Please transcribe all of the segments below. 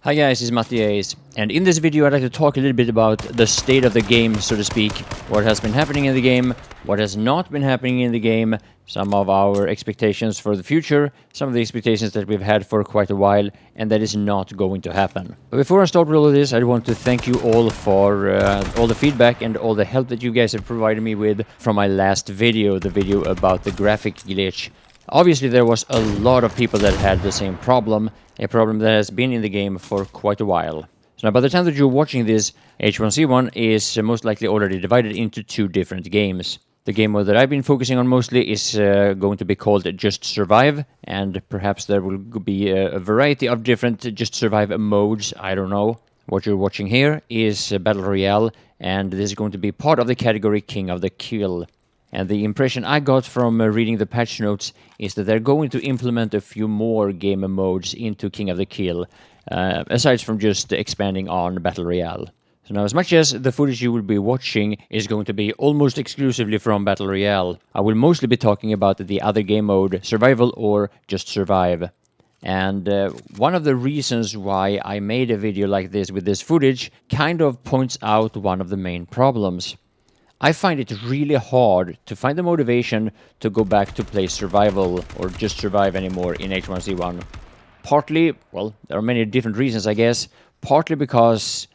Hi guys, it's Mattias, and in this video I'd like to talk a little bit about the state of the game, so to speak, what has been happening in the game, what has not been happening in the game, some of our expectations for the future, some of the expectations that we've had for quite a while, and that is not going to happen. But before I start with all of this, I want to thank you all for all the feedback and all the help that you guys have provided me with from my last video, the video about the graphic glitch. Obviously, there was a lot of people that had the same problem, a problem that has been in the game for quite a while. So now, by the time that you're watching this, H1Z1 is most likely already divided into two different games. The game mode that I've been focusing on mostly is going to be called Just Survive, and perhaps there will be a variety of different Just Survive modes, I don't know. What you're watching here is Battle Royale, and this is going to be part of the category King of the Kill. And the impression I got from reading the patch notes is that they're going to implement a few more game modes into King of the Kill, aside from just expanding on Battle Royale. So now, as much as the footage you will be watching is going to be almost exclusively from Battle Royale, I will mostly be talking about the other game mode, Survival or Just Survive. And one of the reasons why I made a video like this with this footage kind of points out one of the main problems. I find it really hard to find the motivation to go back to play Survival or Just Survive anymore in H1Z1. Partly, well, there are many different reasons, I guess. Partly because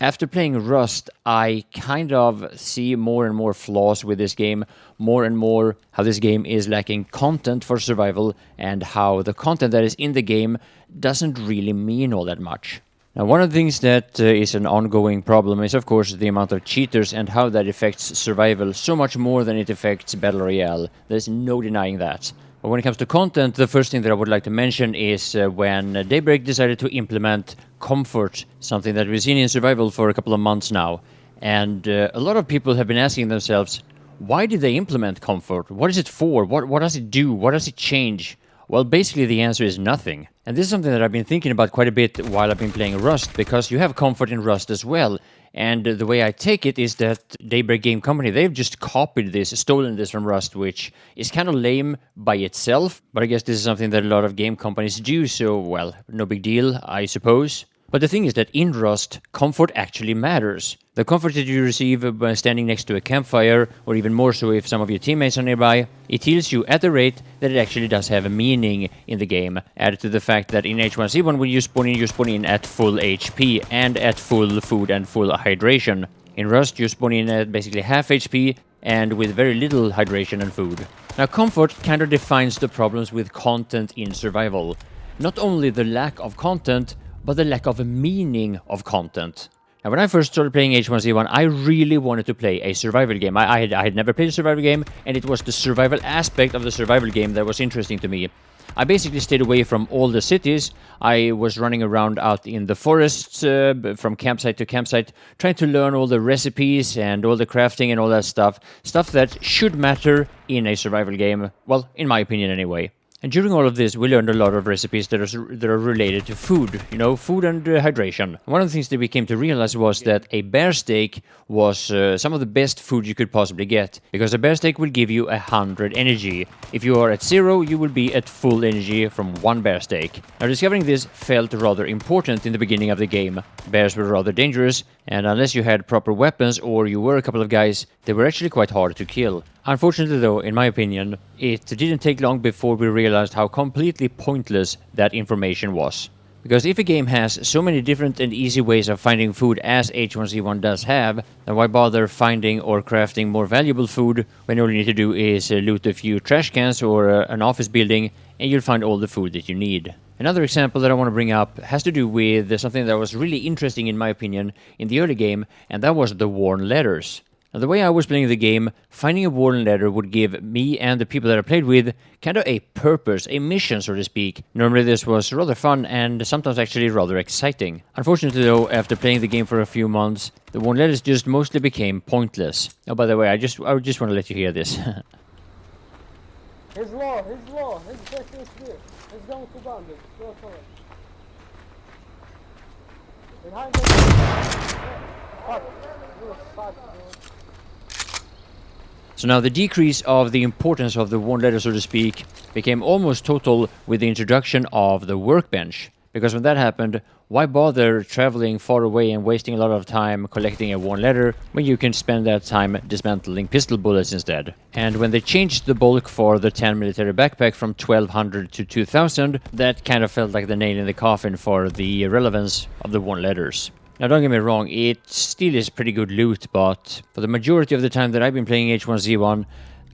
after playing Rust, I kind of see more and more flaws with this game, more and more how this game is lacking content for Survival, and how the content that is in the game doesn't really mean all that much. Now, one of the things that is an ongoing problem is, of course, the amount of cheaters and how that affects Survival so much more than it affects Battle Royale. There's no denying that. But when it comes to content, the first thing that I would like to mention is when Daybreak decided to implement Comfort, something that we've seen in Survival for a couple of months now. And a lot of people have been asking themselves, why did they implement Comfort? What is it for? What does it do? What does it change? Well, basically the answer is nothing. And this is something that I've been thinking about quite a bit while I've been playing Rust, because you have Comfort in Rust as well. And the way I take it is that Daybreak Game Company, they've just copied this, stolen this from Rust, which is kind of lame by itself. But I guess this is something that a lot of game companies do, so, well, no big deal, I suppose. But the thing is that in Rust, comfort actually matters. The comfort that you receive by standing next to a campfire, or even more so if some of your teammates are nearby, it heals you at the rate that it actually does have a meaning in the game. Added to the fact that in H1Z1 when you spawn in at full HP and at full food and full hydration. In Rust you spawn in at basically half HP and with very little hydration and food. Now, comfort kind of defines the problems with content in Survival. Not only the lack of content, but the lack of a meaning of content. Now, when I first started playing H1Z1, I really wanted to play a survival game. I had never played a survival game, and it was the survival aspect of the survival game that was interesting to me. I basically stayed away from all the cities. I was running around out in the forests from campsite to campsite, trying to learn all the recipes and all the crafting and all that stuff. Stuff that should matter in a survival game, well, in my opinion anyway. And during all of this, we learned a lot of recipes that are related to food, food and hydration. One of the things that we came to realize was that a bear steak was some of the best food you could possibly get, because a bear steak will give you 100 energy. If you are at 0, you will be at full energy from one bear steak. Now, discovering this felt rather important in the beginning of the game. Bears were rather dangerous, and unless you had proper weapons or you were a couple of guys, they were actually quite hard to kill. Unfortunately though, in my opinion, it didn't take long before we realized how completely pointless that information was. Because if a game has so many different and easy ways of finding food as H1Z1 does have, then why bother finding or crafting more valuable food when all you need to do is loot a few trash cans or an office building and you'll find all the food that you need. Another example that I want to bring up has to do with something that was really interesting in my opinion in the early game, and that was the worn letters. Now, the way I was playing the game, finding a worn letter would give me and the people that I played with kind of a purpose, a mission, so to speak. Normally this was rather fun and sometimes actually rather exciting. Unfortunately though, after playing the game for a few months, the worn letters just mostly became pointless. Oh, by the way, I just want to let you hear this. His law, his best HP. He's going to bandit. Go for it. Behind the fuck. You fuck, dude. So now the decrease of the importance of the worn letter, so to speak, became almost total with the introduction of the workbench. Because when that happened, why bother traveling far away and wasting a lot of time collecting a worn letter when you can spend that time dismantling pistol bullets instead? And when they changed the bulk for the 10 military backpack from 1200 to 2000, that kind of felt like the nail in the coffin for the relevance of the worn letters. Now don't get me wrong, it still is pretty good loot, but for the majority of the time that I've been playing H1Z1,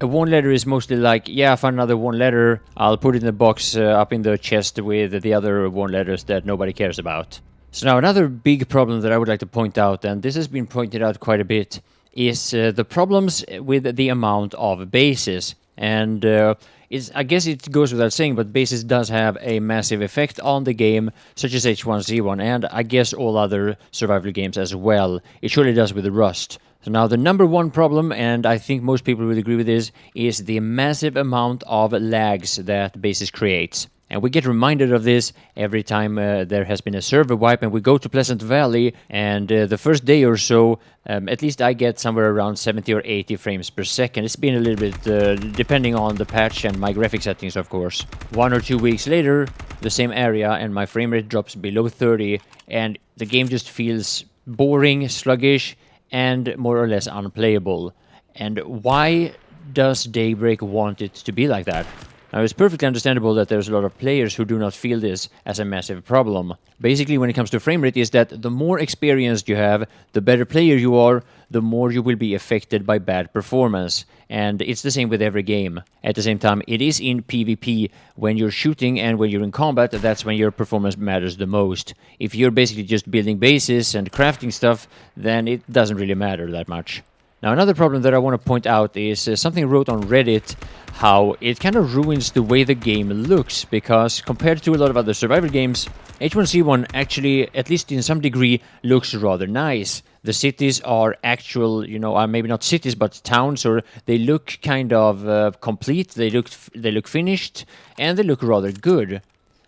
a worn letter is mostly like, yeah, I found another worn letter, I'll put it in the box up in the chest with the other worn letters that nobody cares about. So now another big problem that I would like to point out, and this has been pointed out quite a bit, is the problems with the amount of bases. And I guess it goes without saying, but bases does have a massive effect on the game, such as H1Z1, and I guess all other survival games as well. It surely does with Rust. So now the number one problem, and I think most people would agree with this, is the massive amount of lags that bases creates. And we get reminded of this every time there has been a server wipe and we go to Pleasant Valley, and the first day or so, at least I get somewhere around 70 or 80 frames per second. It's been a little bit depending on the patch and my graphic settings, of course. 1 or 2 weeks later, the same area and my frame rate drops below 30, and the game just feels boring, sluggish, and more or less unplayable. And why does Daybreak want it to be like that? Now, it's perfectly understandable that there's a lot of players who do not feel this as a massive problem. Basically, when it comes to frame rate, is that the more experienced you have, the better player you are, the more you will be affected by bad performance. And it's the same with every game. At the same time, it is in PvP. When you're shooting and when you're in combat, that's when your performance matters the most. If you're basically just building bases and crafting stuff, then it doesn't really matter that much. Now, another problem that I want to point out is something I wrote on Reddit, how it kind of ruins the way the game looks, because compared to a lot of other survival games, H1Z1 actually, at least in some degree, looks rather nice. The cities are actual, maybe not cities, but towns, or they look kind of complete, they look finished, and they look rather good.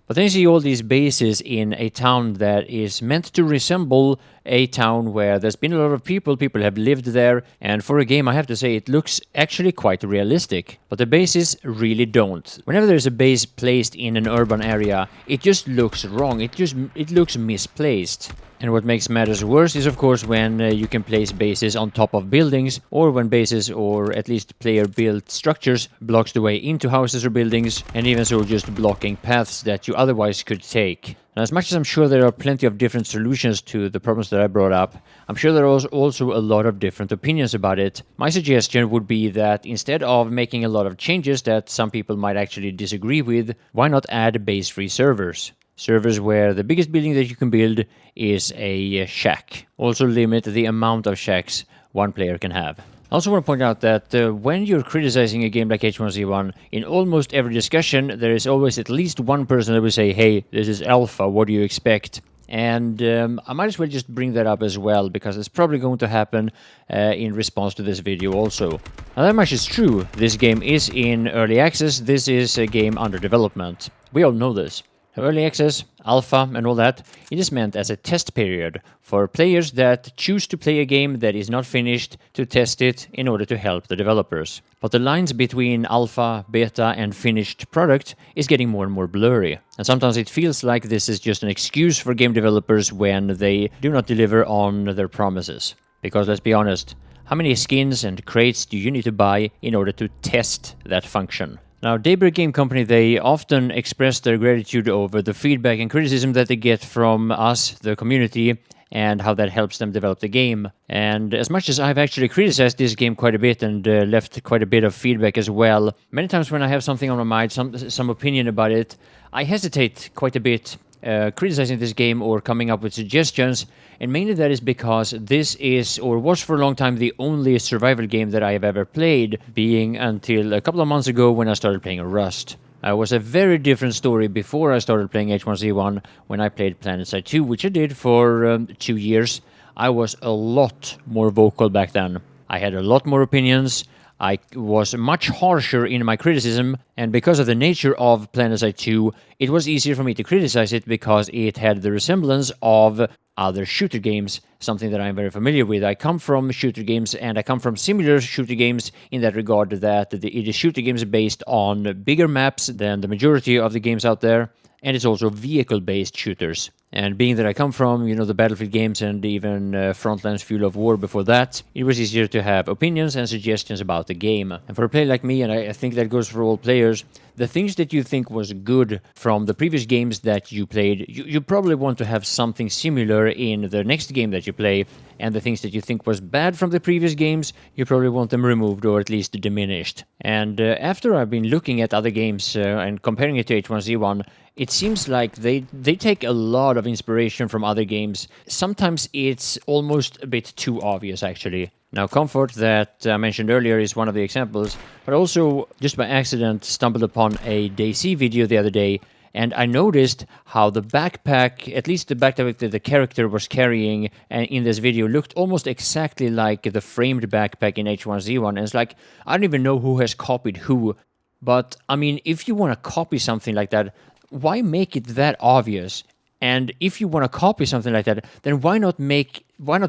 But then you see all these bases in a town that is meant to resemble a town where there's been a lot of people have lived there, and for a game I have to say it looks actually quite realistic. But the bases really don't. Whenever there's a base placed in an urban area, it just looks wrong, it looks misplaced. And what makes matters worse is of course when you can place bases on top of buildings, or when bases or at least player-built structures blocks the way into houses or buildings, and even so just blocking paths that you otherwise could take. Now, as much as I'm sure there are plenty of different solutions to the problems that I brought up, I'm sure there are also a lot of different opinions about it. My suggestion would be that instead of making a lot of changes that some people might actually disagree with, why not add base-free servers? Servers where the biggest building that you can build is a shack. Also limit the amount of shacks one player can have. I also want to point out that when you're criticizing a game like H1Z1, in almost every discussion, there is always at least one person that will say, hey, this is alpha, what do you expect? And I might as well just bring that up as well, because it's probably going to happen in response to this video also. Now that much is true, this game is in early access, this is a game under development. We all know this. Early access, alpha, and all that, it is meant as a test period for players that choose to play a game that is not finished to test it in order to help the developers. But the lines between alpha, beta, and finished product is getting more and more blurry. And sometimes it feels like this is just an excuse for game developers when they do not deliver on their promises. Because let's be honest, how many skins and crates do you need to buy in order to test that function? Now, Daybreak Game Company, they often express their gratitude over the feedback and criticism that they get from us, the community, and how that helps them develop the game. And as much as I've actually criticized this game quite a bit and left quite a bit of feedback as well, many times when I have something on my mind, some opinion about it, I hesitate quite a bit criticizing this game or coming up with suggestions, and mainly that is because this is, or was for a long time, the only survival game that I have ever played, being until a couple of months ago when I started playing Rust. It was a very different story before I started playing H1Z1 when I played Planetside 2, which I did for 2 years. I was a lot more vocal back then. I had a lot more opinions. I was much harsher in my criticism, and because of the nature of Planetside 2, it was easier for me to criticize it because it had the resemblance of other shooter games, something that I'm very familiar with. I come from shooter games, and I come from similar shooter games in that regard that it is shooter games based on bigger maps than the majority of the games out there, and it's also vehicle-based shooters. And being that I come from, the Battlefield games and even Frontline's Fuel of War before that, it was easier to have opinions and suggestions about the game. And for a player like me, and I think that goes for all players, the things that you think was good from the previous games that you played, you probably want to have something similar in the next game that you play, and the things that you think was bad from the previous games, you probably want them removed or at least diminished. And after I've been looking at other games and comparing it to H1Z1, it seems like they take a lot of inspiration from other games. Sometimes it's almost a bit too obvious, actually. Now, Comfort, that I mentioned earlier, is one of the examples, but also just by accident stumbled upon a DayZ video the other day, and I noticed how the backpack, at least the backpack that the character was carrying in this video, looked almost exactly like the framed backpack in H1Z1, and it's like, I don't even know who has copied who, but, I mean, if you want to copy something like that, why make it that obvious? And if you want to copy something like that, then why not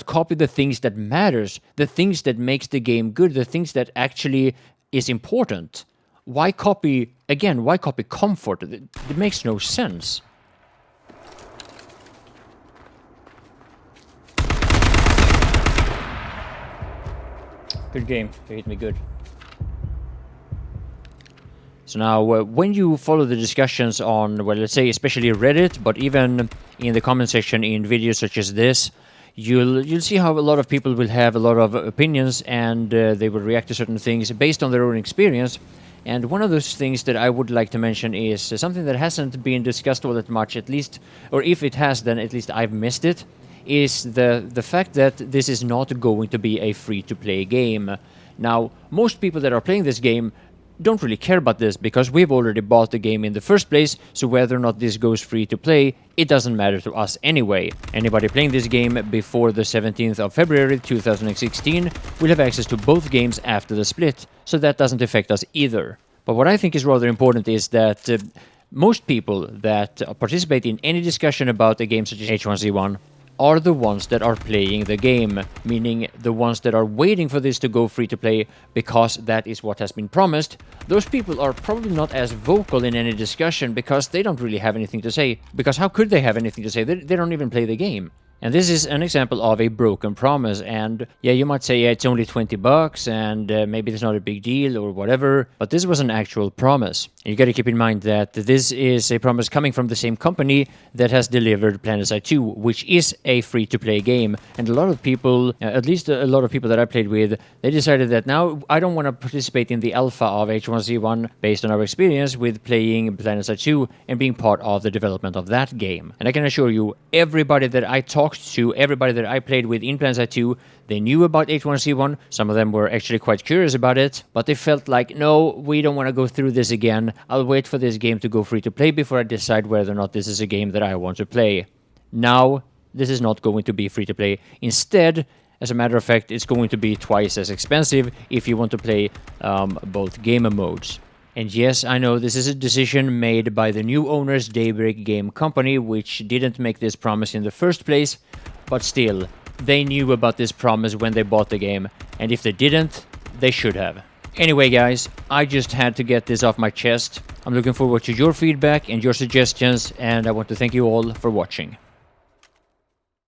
copy the things that matters, the things that makes the game good, the things that actually is important? Why copy Comfort? It makes no sense. Good game. You hit me good. So now, when you follow the discussions on, well, let's say especially Reddit, but even in the comment section in videos such as this, you'll see how a lot of people will have a lot of opinions, and they will react to certain things based on their own experience. And one of those things that I would like to mention is something that hasn't been discussed all that much, at least, or if it has, then at least I've missed it, is the fact that this is not going to be a free-to-play game. Now, most people that are playing this game don't really care about this because we've already bought the game in the first place, so whether or not this goes free to play, it doesn't matter to us anyway. Anybody playing this game before the 17th of February 2016 will have access to both games after the split, so that doesn't affect us either. But what I think is rather important is that most people that participate in any discussion about a game such as H1Z1 are the ones that are playing the game, meaning the ones that are waiting for this to go free to play because that is what has been promised. Those people are probably not as vocal in any discussion because they don't really have anything to say. Because how could they have anything to say? They don't even play the game. And this is an example of a broken promise, and yeah, you might say, yeah, it's only $20 and maybe it's not a big deal or whatever, but this was an actual promise. And you gotta keep in mind that this is a promise coming from the same company that has delivered Planetside 2, which is a free-to-play game. And a lot of people, at least a lot of people that I played with, they decided that now I don't want to participate in the alpha of H1Z1 based on our experience with playing Planetside 2 and being part of the development of that game. And I can assure you, everybody that I talked to, everybody that I played with in Planetside 2, they knew about H1Z1, some of them were actually quite curious about it, but they felt like, no, we don't want to go through this again, I'll wait for this game to go free to play before I decide whether or not this is a game that I want to play. Now, this is not going to be free to play. Instead, as a matter of fact, it's going to be twice as expensive if you want to play both game modes. And yes, I know this is a decision made by the new owners, Daybreak Game Company, which didn't make this promise in the first place, but still, they knew about this promise when they bought the game, and if they didn't, they should have. Anyway, guys, I just had to get this off my chest. I'm looking forward to your feedback and your suggestions, and I want to thank you all for watching.